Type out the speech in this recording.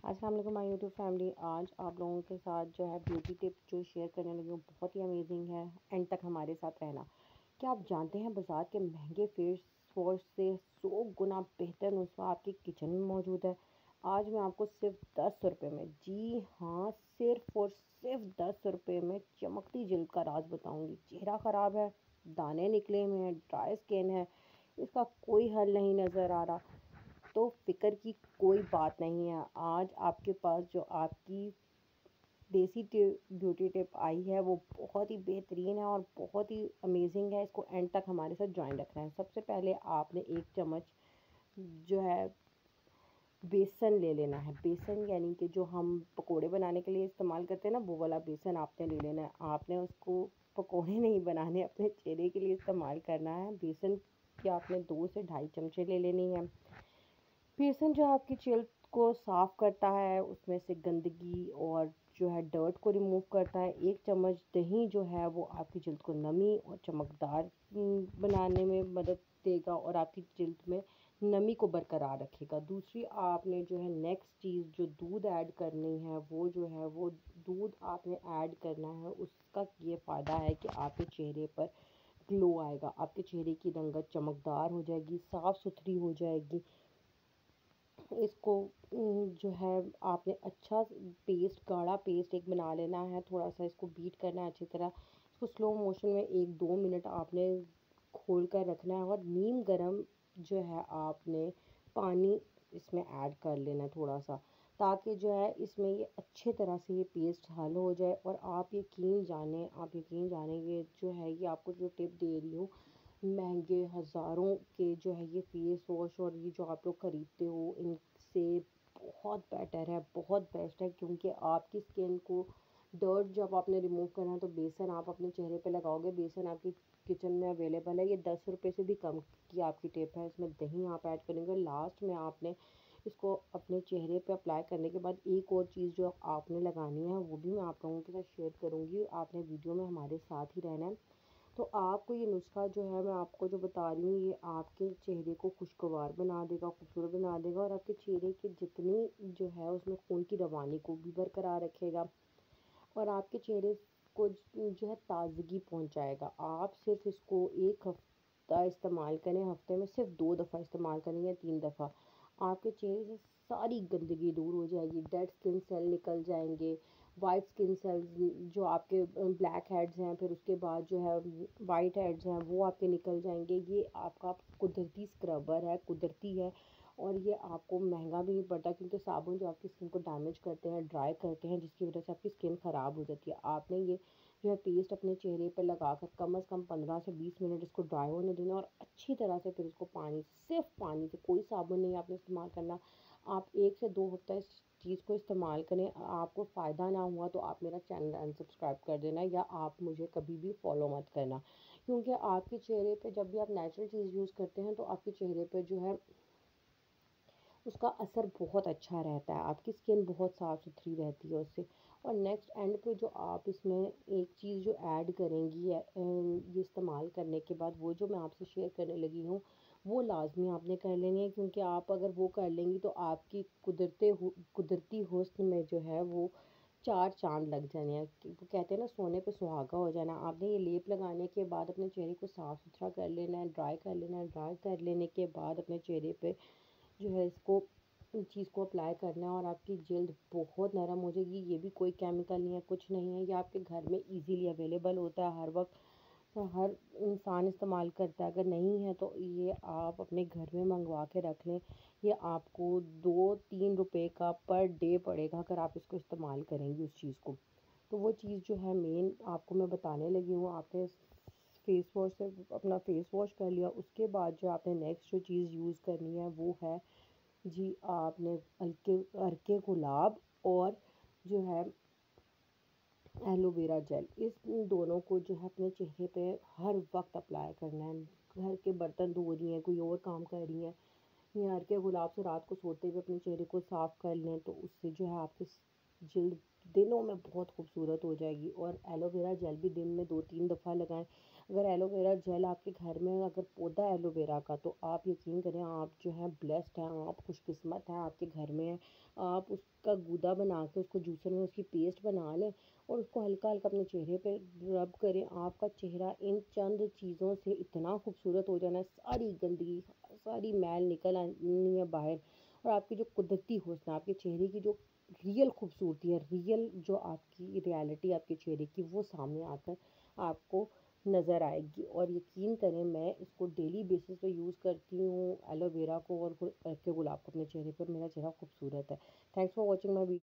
अस्सलाम वालेकुम my YouTube family. आज आप लोगों के साथ जो है ब्यूटी टिप जो शेयर करने लगी हूँ, बहुत ही अमेजिंग है। एंड तक हमारे साथ रहना। क्या आप जानते हैं बाज़ार के महंगे फेस वॉश से 100 गुना बेहतर नुस्खा आपकी किचन में मौजूद है। आज मैं आपको सिर्फ 10 रुपये में, जी हाँ, सिर्फ और सिर्फ 10 रुपये में चमकती जल्द का राज बताऊँगी। चेहरा ख़राब है, दाने निकले हुए हैं, ड्राई स्किन है, इसका कोई हल नहीं नज़र आ रहा, तो फ़िक्र की कोई बात नहीं है। आज आपके पास जो आपकी देसी ब्यूटी टिप आई है वो बहुत ही बेहतरीन है और बहुत ही अमेजिंग है। इसको एंड तक हमारे साथ ज्वाइन रखना है। सबसे पहले आपने 1 चम्मच जो है बेसन ले लेना है। बेसन यानी कि जो हम पकोड़े बनाने के लिए इस्तेमाल करते हैं ना, वो वाला बेसन आपने ले लेना है। आपने उसको पकोड़े नहीं बनाने, अपने चेहरे के लिए इस्तेमाल करना है। बेसन की आपने 2 से ढाई चमचे ले लेनी है। बेसन जो आपकी जल्द को साफ़ करता है, उसमें से गंदगी और जो है डर्ट को रिमूव करता है। 1 चम्मच दही जो है वो आपकी जल्द को नमी और चमकदार बनाने में मदद देगा और आपकी जल्द में नमी को बरकरार रखेगा। दूसरी आपने जो है नेक्स्ट चीज़ जो दूध ऐड करनी है, वो जो है वो दूध आपने ऐड करना है। उसका ये फ़ायदा है कि आपके चेहरे पर ग्लो आएगा, आपके चेहरे की रंगत चमकदार हो जाएगी, साफ़ सुथरी हो जाएगी। इसको जो है आपने अच्छा पेस्ट, गाढ़ा पेस्ट एक बना लेना है। थोड़ा सा इसको बीट करना है अच्छी तरह। इसको स्लो मोशन में 1-2 मिनट आपने खोल कर रखना है और नीम गरम जो है आपने पानी इसमें ऐड कर लेना है थोड़ा सा, ताकि जो है इसमें ये अच्छे तरह से ये पेस्ट हल हो जाए। और आप यकीन जाने ये जो है ये आपको जो टिप दे रही हूँ, महंगे हज़ारों के जो है ये फेस वॉश और ये जो आप लोग ख़रीदते हो, इनसे बहुत बेटर है, बहुत बेस्ट है। क्योंकि आपकी स्किन को डर्ट जब आपने रिमूव करना है तो बेसन आप अपने चेहरे पे लगाओगे। बेसन आपकी किचन में अवेलेबल है। ये 10 रुपये से भी कम की आपकी टिप है। इसमें दही आप ऐड करेंगे। लास्ट में आपने इसको अपने चेहरे पे अप्लाई करने के बाद एक और चीज़ जो आपने लगानी है वो भी मैं आप लोगों के साथ शेयर करूँगी। आपने वीडियो में हमारे साथ ही रहना है। तो आपको ये नुस्खा जो है मैं आपको जो बता रही हूँ, ये आपके चेहरे को खुशगवार बना देगा, खूबसूरत बना देगा और आपके चेहरे की जितनी जो है उसमें खून की रवानी को भी बरकरार रखेगा और आपके चेहरे को जो है ताज़गी पहुँचाएगा। आप सिर्फ इसको 1 हफ्ता इस्तेमाल करें, हफ्ते में सिर्फ 2 दफ़ा इस्तेमाल करें या 3 दफ़ा, आपके चेहरे से सारी गंदगी दूर हो जाएगी। डेड स्किन सेल निकल जाएंगे, वाइट स्किन सेल्स जो आपके ब्लैक हेड्स हैं, फिर उसके बाद जो है वाइट हेड्स हैं वो आपके निकल जाएंगे। ये आपका कुदरती स्क्रबर है, कुदरती है और ये आपको महंगा भी नहीं पड़ता, क्योंकि साबुन जो आपकी स्किन को डैमेज करते हैं, ड्राई करते हैं, जिसकी वजह से आपकी स्किन ख़राब हो जाती है। आपने ये जो है पेस्ट अपने चेहरे पर लगाकर कम से कम 15 से 20 मिनट इसको ड्राई होने देना और अच्छी तरह से फिर इसको पानी, सिर्फ पानी से, कोई साबुन नहीं आपने इस्तेमाल करना। आप 1 से 2 हफ्ता इस चीज़ को इस्तेमाल करें। आपको फ़ायदा ना हुआ तो आप मेरा चैनल अनसब्सक्राइब कर देना या आप मुझे कभी भी फॉलो मत करना, क्योंकि आपके चेहरे पे जब भी आप नेचुरल चीज़ यूज़ करते हैं तो आपके चेहरे पे जो है उसका असर बहुत अच्छा रहता है। आपकी स्किन बहुत साफ़ सुथरी रहती है उससे। और नेक्स्ट एंड पे जो आप इसमें एक चीज़ जो ऐड करेंगी ये इस्तेमाल करने के बाद, वो जो मैं आपसे शेयर करने लगी हूँ, वो लाजमी आपने कर लेनी है। क्योंकि आप अगर वो कर लेंगी तो आपकी कुदरती हुस्न में जो है वो 4 चाँद लग जाने हैं। वो कहते हैं ना, सोने पे सुहागा हो जाना। आपने ये लेप लगाने के बाद अपने चेहरे को साफ़ सुथरा कर लेना है, ड्राई कर लेना है। ड्राई कर लेने के बाद अपने चेहरे पे जो है इसको इस चीज़ को अप्लाई करना है और आपकी जल्द बहुत नरम हो जाएगी। ये भी कोई केमिकल नहीं है, कुछ नहीं है। ये आपके घर में इजीली अवेलेबल होता है हर वक्त, तो हर इंसान इस्तेमाल करता है। अगर नहीं है तो ये आप अपने घर में मंगवा के रख लें। ये आपको 2-3 रुपए का पर डे पड़ेगा अगर आप इसको इस्तेमाल करेंगी उस चीज़ को। तो वो चीज़ जो है मेन आपको मैं बताने लगी हूँ। आपने फेस वॉश से अपना फेस वॉश कर लिया, उसके बाद जो आपने नेक्स्ट जो चीज़ यूज़ करनी है वो है, जी, आपने हल्के हल्के गुलाब और जो है एलोवेरा जेल, इस दोनों को जो है अपने चेहरे पे हर वक्त अप्लाई करना है। घर के बर्तन धो रही हैं, कोई और काम कर रही हैं, या हल्के गुलाब से रात को सोते हुए अपने चेहरे को साफ़ कर लें, तो उससे जो है आपकी जल्द दिनों में बहुत खूबसूरत हो जाएगी। और एलोवेरा जेल भी दिन में 2-3 दफ़ा लगाएं। अगर एलोवेरा जेल आपके घर में अगर पौधा है एलोवेरा का, तो आप यकीन करें आप जो है ब्लेस्ड हैं, आप खुशकिस्मत हैं, आपके घर में है। आप उस का गूदा बना के उसको जूसर में उसकी पेस्ट बना लें और उसको हल्का हल्का अपने चेहरे पे रब करें। आपका चेहरा इन चंद चीज़ों से इतना खूबसूरत हो जाना है, सारी गंदगी सारी मैल निकल आनी है बाहर, और आपकी जो कुदरती हुस्न है, आपके चेहरे की जो रियल खूबसूरती है, रियल जो आपकी रियलिटी आपके चेहरे की, वो सामने आकर आपको नज़र आएगी। और यकीन करें मैं इसको डेली बेसिस पे यूज़ करती हूँ, एलोवेरा को और के गुलाब को अपने चेहरे पर। मेरा चेहरा खूबसूरत है। Thanks for watching my video.